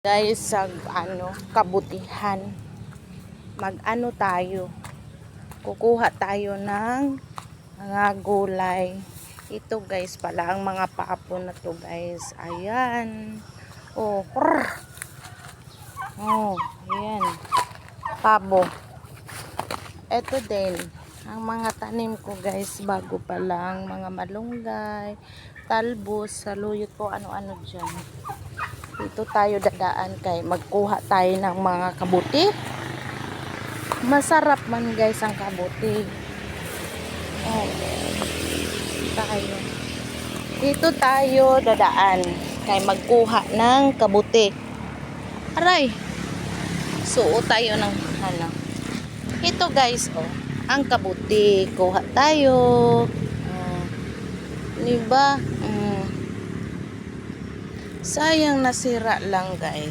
Guys, sa kabutihan, mag-ano tayo, kukuha tayo ng mga gulay. Ito guys pala ang mga papo na to guys. Ayan, oh, oh, ayan, pabo. Ito din ang mga tanim ko guys, bago pa lang, mga malunggay, talbos, saluyot po, ano-ano dyan. Dito tayo dadaan kay magkuha tayo ng mga kabuti. Masarap man guys ang kabuti. Oh, tayo. Dito tayo dadaan kay magkuha ng kabuti. Aray. Suot tayo ng Ito guys, oh, ang kabuti. Kuha tayo. Oh, diba? Sayang nasira lang guys.